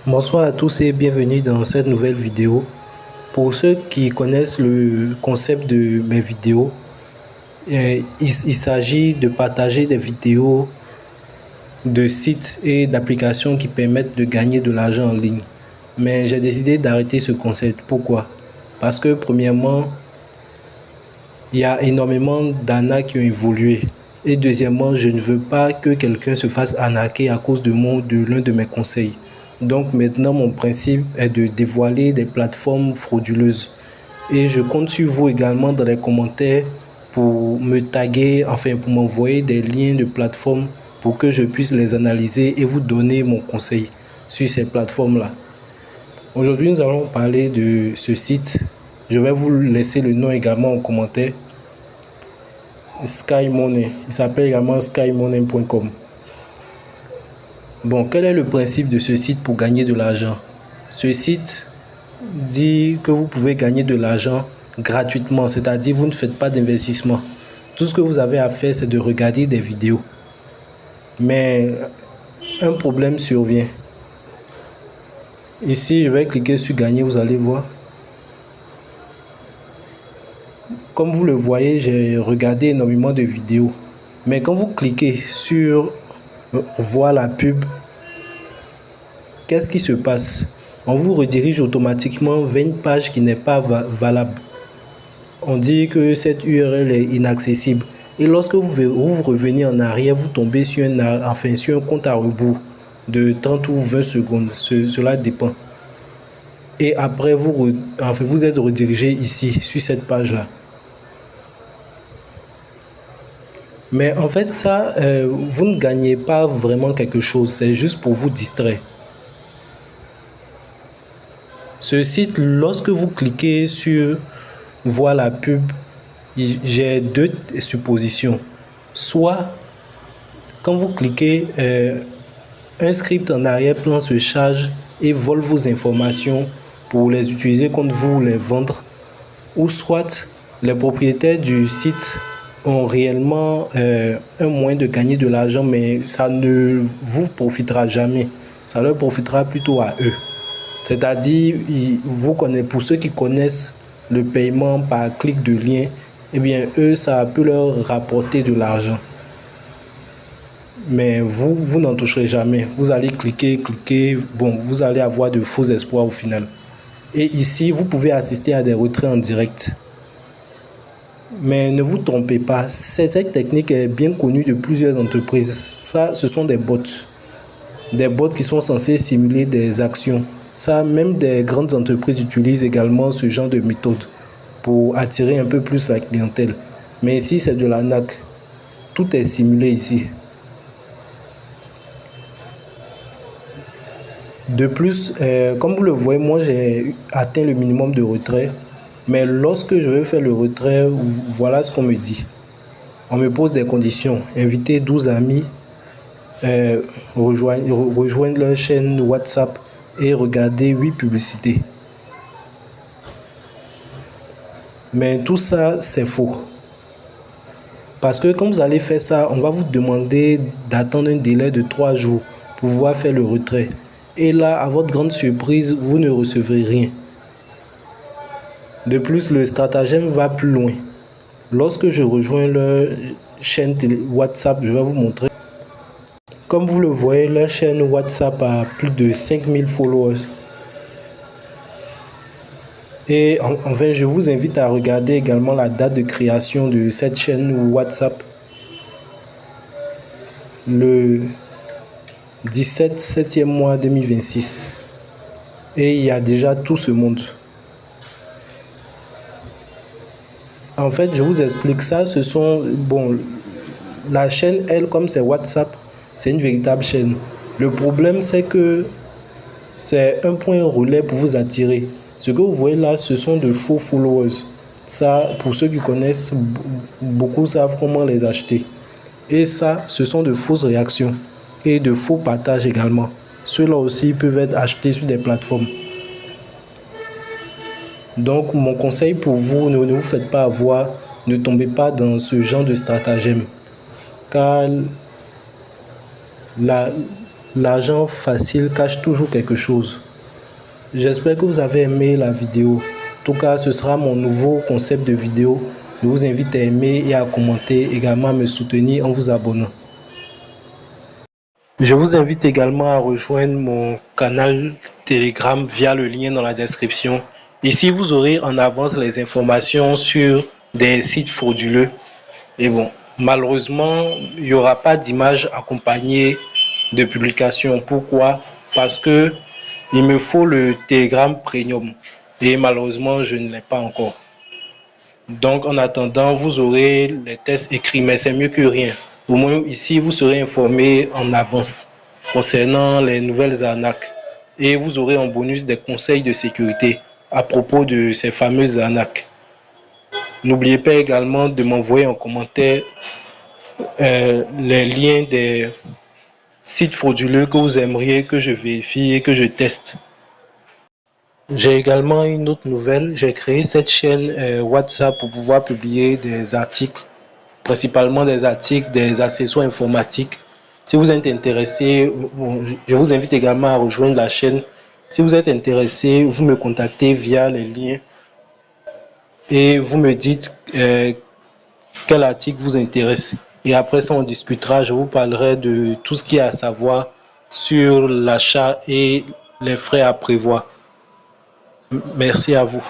Bonsoir à tous et bienvenue dans cette nouvelle vidéo. Pour ceux qui connaissent le concept de mes vidéos, il s'agit de partager des vidéos de sites et d'applications qui permettent de gagner de l'argent en ligne. Mais j'ai décidé d'arrêter ce concept. Pourquoi? Parce que premièrement, il y a énormément d'arnaques qui ont évolué. Et deuxièmement, je ne veux pas que quelqu'un se fasse arnaquer à cause de l'un de mes conseils. Donc maintenant, mon principe est de dévoiler des plateformes frauduleuses. Et je compte sur vous également dans les commentaires pour me taguer, enfin pour m'envoyer des liens de plateformes pour que je puisse les analyser et vous donner mon conseil sur ces plateformes-là. Aujourd'hui, nous allons parler de ce site. Je vais vous laisser le nom également en commentaire. Sky Money. Il s'appelle également skymoney.com. Bon, quel est le principe de ce site pour gagner de l'argent? Ce site dit que vous pouvez gagner de l'argent gratuitement, c'est-à-dire vous ne faites pas d'investissement. Tout ce que vous avez à faire, c'est de regarder des vidéos. Mais un problème survient. Ici, je vais cliquer sur gagner, vous allez voir. Comme vous le voyez, j'ai regardé énormément de vidéos. Mais quand vous cliquez sur voir la pub, qu'est-ce qui se passe? On vous redirige automatiquement vers une page qui n'est pas valable. On dit que cette URL est inaccessible. Et lorsque vous revenez en arrière, vous tombez sur un compte à rebours de 30 ou 20 secondes. Cela dépend. Et après, vous êtes redirigé ici, sur cette page-là. Mais en fait, ça, vous ne gagnez pas vraiment quelque chose. C'est juste pour vous distraire. Ce site, lorsque vous cliquez sur voir la pub, j'ai deux suppositions. Soit, quand vous cliquez, un script en arrière-plan se charge et vole vos informations pour les utiliser contre vous ou les vendre. Ou soit, les propriétaires du site ont réellement un moyen de gagner de l'argent, mais ça ne vous profitera jamais. Ça leur profitera plutôt à eux. C'est-à-dire, pour ceux qui connaissent le paiement par clic de lien, eh bien, eux, ça peut leur rapporter de l'argent. Mais vous n'en toucherez jamais. Vous allez cliquer, bon, vous allez avoir de faux espoirs au final. Et ici, vous pouvez assister à des retraits en direct. Mais ne vous trompez pas, cette technique est bien connue de plusieurs entreprises. Ça, ce sont des bots. Des bots qui sont censés simuler des actions. Ça, même des grandes entreprises utilisent également ce genre de méthode pour attirer un peu plus la clientèle. Mais ici, c'est de l'arnaque. Tout est simulé ici. De plus, comme vous le voyez, moi, j'ai atteint le minimum de retrait. Mais lorsque je veux faire le retrait, voilà ce qu'on me dit. On me pose des conditions. Inviter 12 amis, rejoindre leur chaîne WhatsApp et regarder 8 publicités. Mais tout ça, c'est faux. Parce que quand vous allez faire ça, on va vous demander d'attendre un délai de 3 jours pour pouvoir faire le retrait. Et là, à votre grande surprise, vous ne recevrez rien. De plus, le stratagème va plus loin. Lorsque je rejoins leur chaîne WhatsApp, je vais vous montrer. Comme vous le voyez, leur chaîne WhatsApp a plus de 5000 followers. Et enfin, je vous invite à regarder également la date de création de cette chaîne WhatsApp. Le 17 7e mois 2026. Et il y a déjà tout ce monde. En fait, je vous explique ça. Bon, la chaîne, elle, comme c'est WhatsApp, c'est une véritable chaîne. Le problème, c'est que c'est un point relais pour vous attirer. Ce que vous voyez là, ce sont de faux followers. Ça, pour ceux qui connaissent, beaucoup savent comment les acheter. Et ça, ce sont de fausses réactions et de faux partages également. Ceux-là aussi peuvent être achetés sur des plateformes. Donc, mon conseil pour vous, ne vous faites pas avoir, ne tombez pas dans ce genre de stratagème. Car l'argent facile cache toujours quelque chose. J'espère que vous avez aimé la vidéo. En tout cas, ce sera mon nouveau concept de vidéo. Je vous invite à aimer et à commenter, également à me soutenir en vous abonnant. Je vous invite également à rejoindre mon canal Telegram via le lien dans la description. Ici, vous aurez en avance les informations sur des sites frauduleux. Et bon, malheureusement, il n'y aura pas d'image accompagnée de publication. Pourquoi? Parce que il me faut le Telegram Premium. Et malheureusement, je ne l'ai pas encore. Donc, en attendant, vous aurez les tests écrits, mais c'est mieux que rien. Au moins, ici, vous serez informé en avance concernant les nouvelles arnaques. Et vous aurez en bonus des conseils de sécurité à propos de ces fameuses arnaques. N'oubliez pas également de m'envoyer en commentaire les liens des sites frauduleux que vous aimeriez que je vérifie et que je teste. J'ai également une autre nouvelle. J'ai créé cette chaîne WhatsApp pour pouvoir publier des articles, principalement des articles, des accessoires informatiques. Si vous êtes intéressé, je vous invite également à rejoindre la chaîne. Si vous êtes intéressé, vous me contactez via les liens et vous me dites quel article vous intéresse. Et après ça, on discutera. Je vous parlerai de tout ce qu'il y a à savoir sur l'achat et les frais à prévoir. Merci à vous.